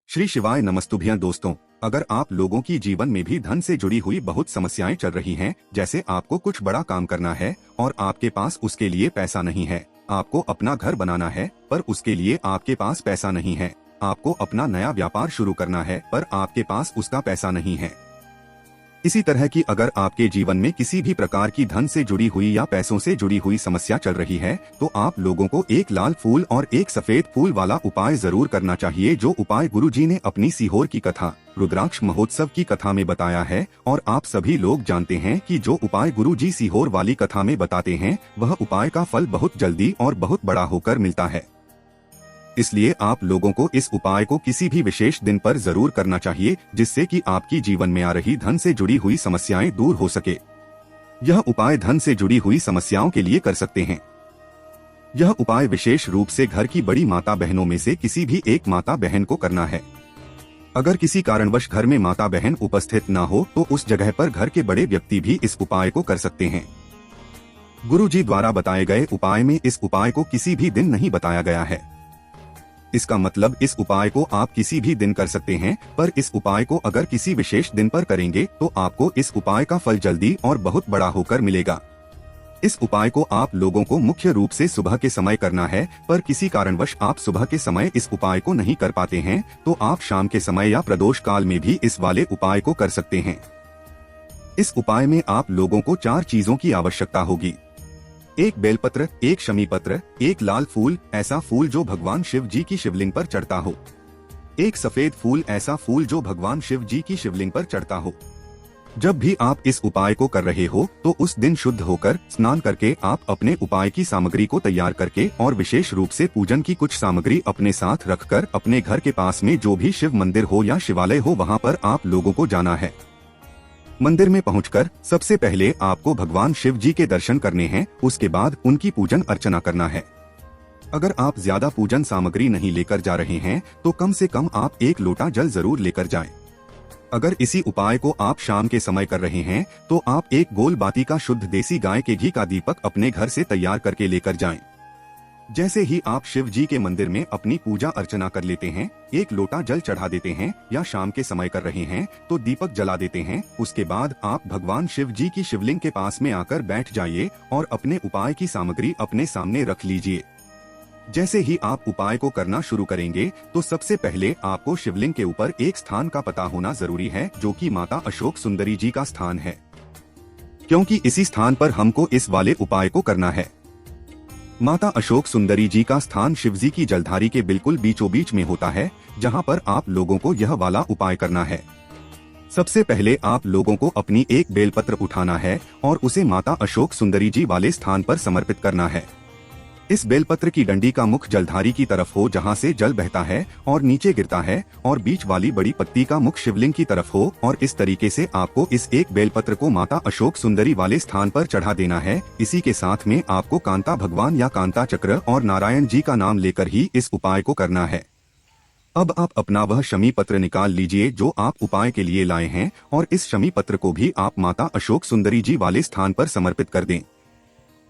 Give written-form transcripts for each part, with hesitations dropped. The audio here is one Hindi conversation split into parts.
श्री शिवाय नमस्तुभ्यं दोस्तों। अगर आप लोगों की जीवन में भी धन से जुड़ी हुई बहुत समस्याएं चल रही हैं, जैसे आपको कुछ बड़ा काम करना है और आपके पास उसके लिए पैसा नहीं है, आपको अपना घर बनाना है पर उसके लिए आपके पास पैसा नहीं है, आपको अपना नया व्यापार शुरू करना है पर आपके पास उसका पैसा नहीं है। इसी तरह की अगर आपके जीवन में किसी भी प्रकार की धन से जुड़ी हुई या पैसों से जुड़ी हुई समस्या चल रही है, तो आप लोगों को एक लाल फूल और एक सफेद फूल वाला उपाय जरूर करना चाहिए, जो उपाय गुरुजी ने अपनी सीहोर की कथा रुद्राक्ष महोत्सव की कथा में बताया है। और आप सभी लोग जानते हैं कि जो उपाय गुरुजी सीहोर वाली कथा में बताते हैं, वह उपाय का फल बहुत जल्दी और बहुत बड़ा होकर मिलता है। इसलिए आप लोगों को इस उपाय को किसी भी विशेष दिन पर जरूर करना चाहिए, जिससे कि आपकी जीवन में आ रही धन से जुड़ी हुई समस्याएं दूर हो सके। यह उपाय धन से जुड़ी हुई समस्याओं के लिए कर सकते हैं। यह उपाय विशेष रूप से घर की बड़ी माता बहनों में से किसी भी एक माता बहन को करना है। अगर किसी कारणवश घर में माता बहन उपस्थित न हो, तो उस जगह पर घर के बड़े व्यक्ति भी इस उपाय को कर सकते हैं। गुरुजी द्वारा बताए गए उपाय में इस उपाय को किसी भी दिन नहीं बताया गया है। इसका मतलब इस उपाय को आप किसी भी दिन कर सकते हैं, पर इस उपाय को अगर किसी विशेष दिन पर करेंगे तो आपको इस उपाय का फल जल्दी और बहुत बड़ा होकर मिलेगा। इस उपाय को आप लोगों को मुख्य रूप से सुबह के समय करना है, पर किसी कारणवश आप सुबह के समय इस उपाय को नहीं कर पाते हैं, तो आप शाम के समय या प्रदोष काल में भी इस वाले उपाय को कर सकते हैं। इस उपाय में आप लोगों को 4 चीजों की आवश्यकता होगी। एक बेलपत्र, एक शमी पत्र, एक लाल फूल, ऐसा फूल जो भगवान शिव जी की शिवलिंग पर चढ़ता हो, एक सफेद फूल, ऐसा फूल जो भगवान शिव जी की शिवलिंग पर चढ़ता हो। जब भी आप इस उपाय को कर रहे हो, तो उस दिन शुद्ध होकर स्नान करके आप अपने उपाय की सामग्री को तैयार करके और विशेष रूप से पूजन की कुछ सामग्री अपने साथ रखकर अपने घर के पास में जो भी शिव मंदिर हो या शिवालय हो, वहाँ पर आप लोगों को जाना है। मंदिर में पहुंचकर सबसे पहले आपको भगवान शिव जी के दर्शन करने हैं, उसके बाद उनकी पूजन अर्चना करना है। अगर आप ज्यादा पूजन सामग्री नहीं लेकर जा रहे हैं, तो कम से कम आप 1 लोटा जल जरूर लेकर जाएं। अगर इसी उपाय को आप शाम के समय कर रहे हैं, तो आप एक गोल बाती का शुद्ध देसी गाय के घी का दीपक अपने घर से तैयार करके लेकर जाएं। जैसे ही आप शिव जी के मंदिर में अपनी पूजा अर्चना कर लेते हैं, 1 लोटा जल चढ़ा देते हैं या शाम के समय कर रहे हैं तो दीपक जला देते हैं। उसके बाद आप भगवान शिव जी की शिवलिंग के पास में आकर बैठ जाइए और अपने उपाय की सामग्री अपने सामने रख लीजिए। जैसे ही आप उपाय को करना शुरू करेंगे, तो सबसे पहले आपको शिवलिंग के ऊपर एक स्थान का पता होना जरूरी है, जो कि माता अशोक सुंदरी जी का स्थान है, क्योंकि इसी स्थान पर हमको इस वाले उपाय को करना है। माता अशोक सुंदरी जी का स्थान शिवजी की जलधारी के बिल्कुल बीचों बीच में होता है, जहां पर आप लोगों को यह वाला उपाय करना है। सबसे पहले आप लोगों को अपनी एक बेलपत्र उठाना है और उसे माता अशोक सुंदरी जी वाले स्थान पर समर्पित करना है। इस बेलपत्र की डंडी का मुख जलधारी की तरफ हो, जहां से जल बहता है और नीचे गिरता है, और बीच वाली बड़ी पत्ती का मुख शिवलिंग की तरफ हो, और इस तरीके से आपको इस एक बेलपत्र को माता अशोक सुंदरी वाले स्थान पर चढ़ा देना है। इसी के साथ में आपको कांता भगवान या कांता चक्र और नारायण जी का नाम लेकर ही इस उपाय को करना है। अब आप अपना वह शमी पत्र निकाल लीजिए जो आप उपाय के लिए लाए हैं, और इस शमी पत्र को भी आप माता अशोक सुंदरी जी वाले स्थान पर समर्पित कर दें।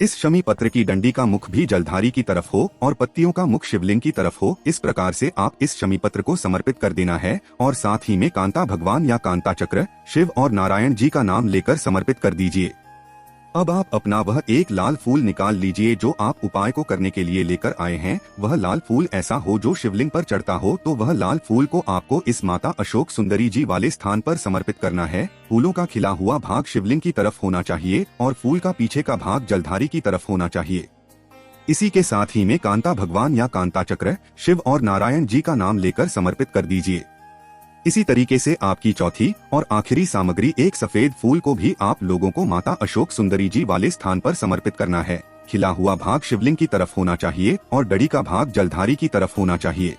इस शमी पत्र की डंडी का मुख भी जलधारी की तरफ हो और पत्तियों का मुख शिवलिंग की तरफ हो। इस प्रकार से आप इस शमी पत्र को समर्पित कर देना है, और साथ ही में कांता भगवान या कांता चक्र, शिव और नारायण जी का नाम लेकर समर्पित कर दीजिए। अब आप अपना वह एक लाल फूल निकाल लीजिए जो आप उपाय को करने के लिए लेकर आए हैं। वह लाल फूल ऐसा हो जो शिवलिंग पर चढ़ता हो, तो वह लाल फूल को आपको इस माता अशोक सुंदरी जी वाले स्थान पर समर्पित करना है। फूलों का खिला हुआ भाग शिवलिंग की तरफ होना चाहिए और फूल का पीछे का भाग जलधारी की तरफ होना चाहिए। इसी के साथ ही में कांता भगवान या कांता चक्र, शिव और नारायण जी का नाम लेकर समर्पित कर दीजिए। इसी तरीके से आपकी चौथी और आखिरी सामग्री एक सफेद फूल को भी आप लोगों को माता अशोक सुंदरी जी वाले स्थान पर समर्पित करना है। खिला हुआ भाग शिवलिंग की तरफ होना चाहिए और डड़ी का भाग जलधारी की तरफ होना चाहिए।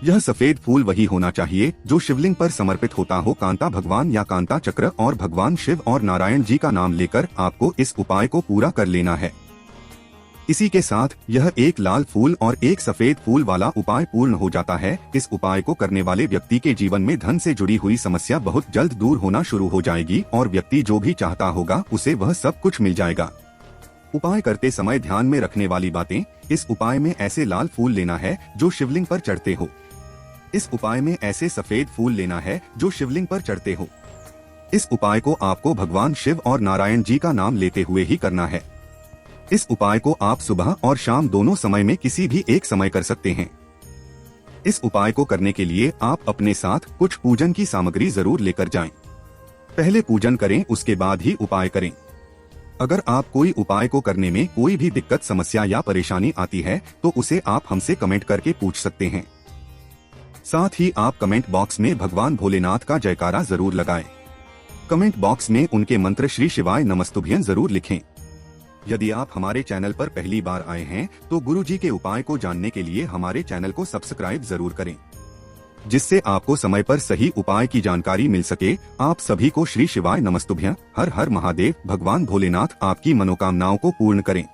यह सफेद फूल वही होना चाहिए जो शिवलिंग पर समर्पित होता हो। कांता भगवान या कांता चक्र और भगवान शिव और नारायण जी का नाम लेकर आपको इस उपाय को पूरा कर लेना है। इसी के साथ यह एक लाल फूल और एक सफेद फूल वाला उपाय पूर्ण हो जाता है। इस उपाय को करने वाले व्यक्ति के जीवन में धन से जुड़ी हुई समस्या बहुत जल्द दूर होना शुरू हो जाएगी, और व्यक्ति जो भी चाहता होगा उसे वह सब कुछ मिल जाएगा। उपाय करते समय ध्यान में रखने वाली बातें: इस उपाय में ऐसे लाल फूल लेना है जो शिवलिंग पर चढ़ते हो। इस उपाय में ऐसे सफेद फूल लेना है जो शिवलिंग पर चढ़ते हो। इस उपाय को आपको भगवान शिव और नारायण जी का नाम लेते हुए ही करना है। इस उपाय को आप सुबह और शाम दोनों समय में किसी भी एक समय कर सकते हैं। इस उपाय को करने के लिए आप अपने साथ कुछ पूजन की सामग्री जरूर लेकर जाएं। पहले पूजन करें, उसके बाद ही उपाय करें। अगर आप कोई उपाय को करने में कोई भी दिक्कत, समस्या या परेशानी आती है तो उसे आप हमसे कमेंट करके पूछ सकते हैं। साथ ही आप कमेंट बॉक्स में भगवान भोलेनाथ का जयकारा जरूर लगाएं। कमेंट बॉक्स में उनके मंत्र श्री शिवाय नमस्तुभ्यं जरूर लिखें। यदि आप हमारे चैनल पर पहली बार आए हैं तो गुरुजी के उपाय को जानने के लिए हमारे चैनल को सब्सक्राइब जरूर करें, जिससे आपको समय पर सही उपाय की जानकारी मिल सके। आप सभी को श्री शिवाय नमस्तुभ्यं। हर हर महादेव। भगवान भोलेनाथ आपकी मनोकामनाओं को पूर्ण करें।